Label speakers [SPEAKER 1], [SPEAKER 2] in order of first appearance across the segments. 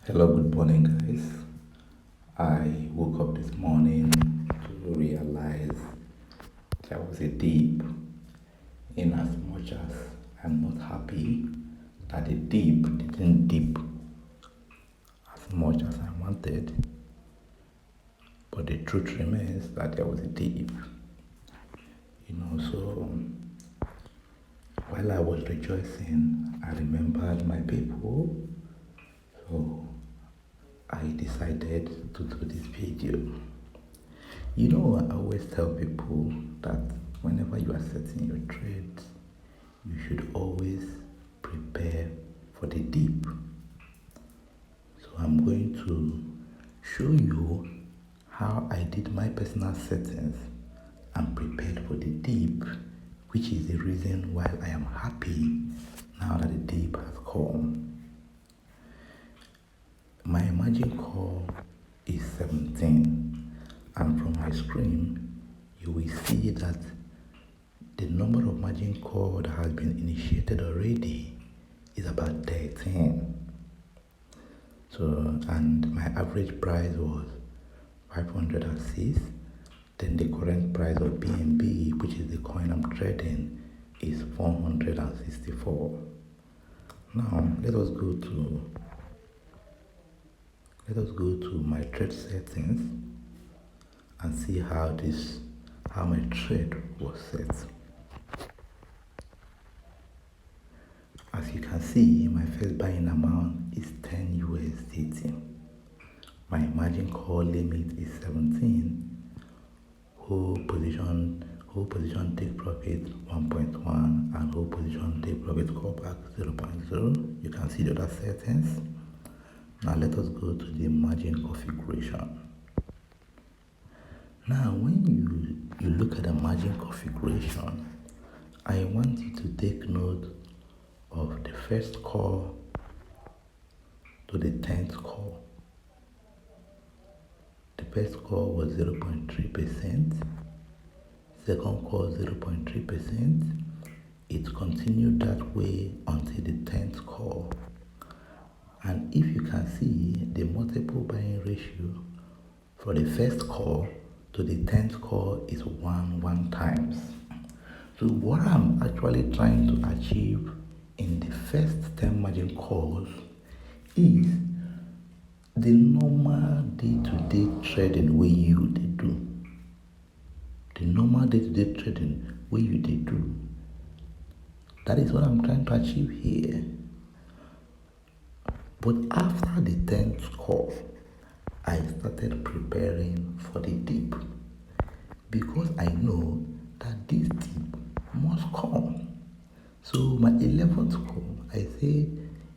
[SPEAKER 1] Hello, good morning, guys. I woke up this morning to realize there was a dip. In as much as I'm not happy that the dip didn't dip as much as I wanted, but the truth remains that there was a dip. So while I was rejoicing, I remembered my people. So I decided to do this video. I always tell people that whenever you are setting your trades, you should always prepare for the dip. So I'm going to show you how I did my personal settings and prepared for the dip, which is the reason why I am happy now that the dip has come. My margin call is 17, and from my screen you will see that the number of margin call that has been initiated already is about 13. And my average price was 506. Then the current price of BNB, which is the coin I'm trading, is 464. Now let us go to my trade settings and see how my trade was set. As you can see, my first buying amount is 10 USDT. My margin call limit is 17. Hold position take profit 1.1 and hold position take profit call back 0.0. You can see the other settings. Now let us go to the margin configuration. Now when you look at the margin configuration, I want you to take note of the first call to the 10th call. The first call was 0.3%, second call 0.3%. It continued that way until the 10th call. And if you can see, the multiple buying ratio for the first call to the 10th call is 1 times. So what I'm actually trying to achieve in the first 10 margin calls is the normal day-to-day trading way you did do. The normal day-to-day trading way you did do. That is what I'm trying to achieve here. But after the 10th call, I started preparing for the dip because I know that this dip must come. So my 11th call, I say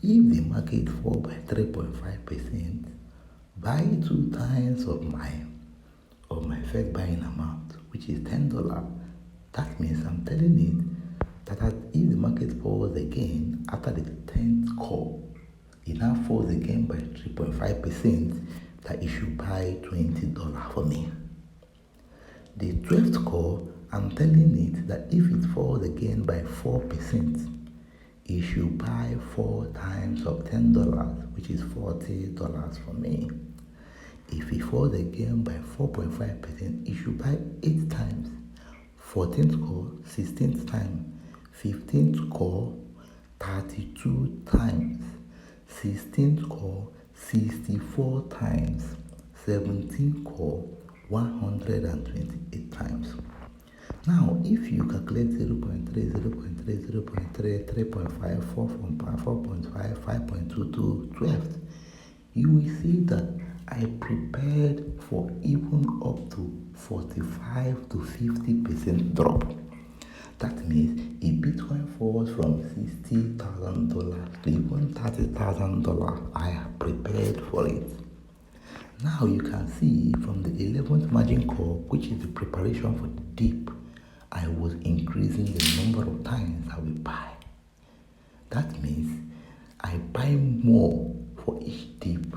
[SPEAKER 1] if the market fall by 3.5%, buy 2 times of my first buying amount, which is $10. That means I'm telling it that if the market falls again after the 10th call, it now falls again by 3.5%, that it should buy $20 for me. The 12th call, I'm telling it that if it falls again by 4%, it should buy 4 times of $10, which is $40 for me. If it falls again by 4.5%, it should buy 8 times. 14th call, 16th time. 15th call, 32 times. 16th call, 64 times. 17th call, 128 times. Now, if you calculate 0.3, 0.3, 0.3, 3.5, 4.5, 5.2 12, you will see that I prepared for even up to 45 to 50% drop. That means if Bitcoin falls from $60,000 to even $30,000, I have prepared for it. Now you can see from the 11th margin call, which is the preparation for the dip, I was increasing the number of times I will buy. That means I buy more for each dip.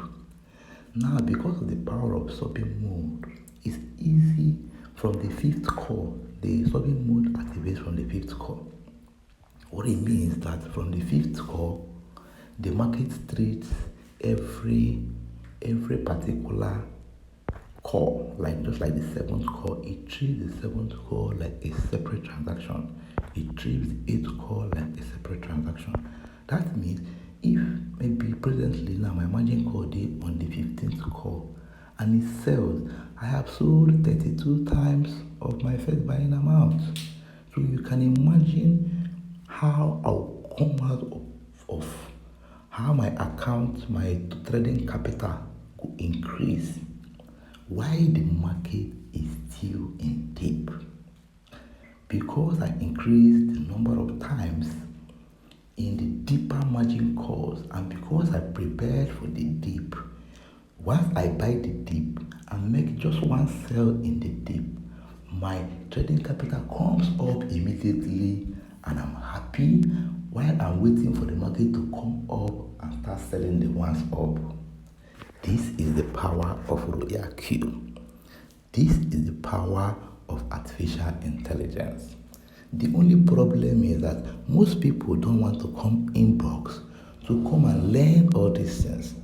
[SPEAKER 1] Now because of the power of swapping mode, it's easy from the 5th call. The swapping mode activates from the 5th call. What it means that from the 5th call, the market trades every particular call, like just like the seventh call, it treats the seventh call like a separate transaction. It treats the eighth call like a separate transaction. That means if maybe presently now my margin call day on the 15th call and it sells, I have sold 32 times of my first buying amount. So you can imagine how I'll come out of how my account, my trading capital could increase while the market is still in dip. Because I increased the number of times in the deeper margin calls and because I prepared for the dip, once I buy the dip and make just one sell in the dip, my trading capital comes up immediately and I'm happy while I'm waiting for the market to come up and start selling the ones up. This is the power of Royal Q. This is the power of artificial intelligence. The only problem is that most people don't want to come inbox to come and learn all these things.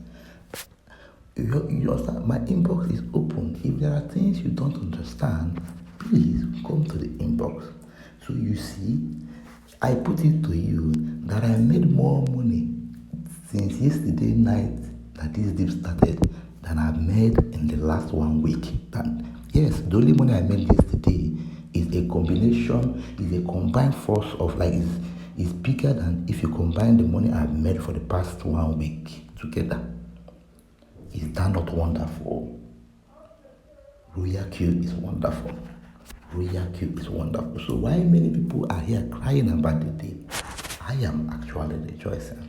[SPEAKER 1] My inbox is open. If there are things you don't understand, please come to the inbox. So you see, I put it to you that I made more money since yesterday night that this dip started than I've made in the last 1 week. Yes, the only money I made yesterday is a combination, is a combined force of is bigger than if you combine the money I've made for the past 1 week together. Is that not wonderful? Royal Q is wonderful. Royal Q is wonderful. So why many people are here crying about the day? I am actually rejoicing.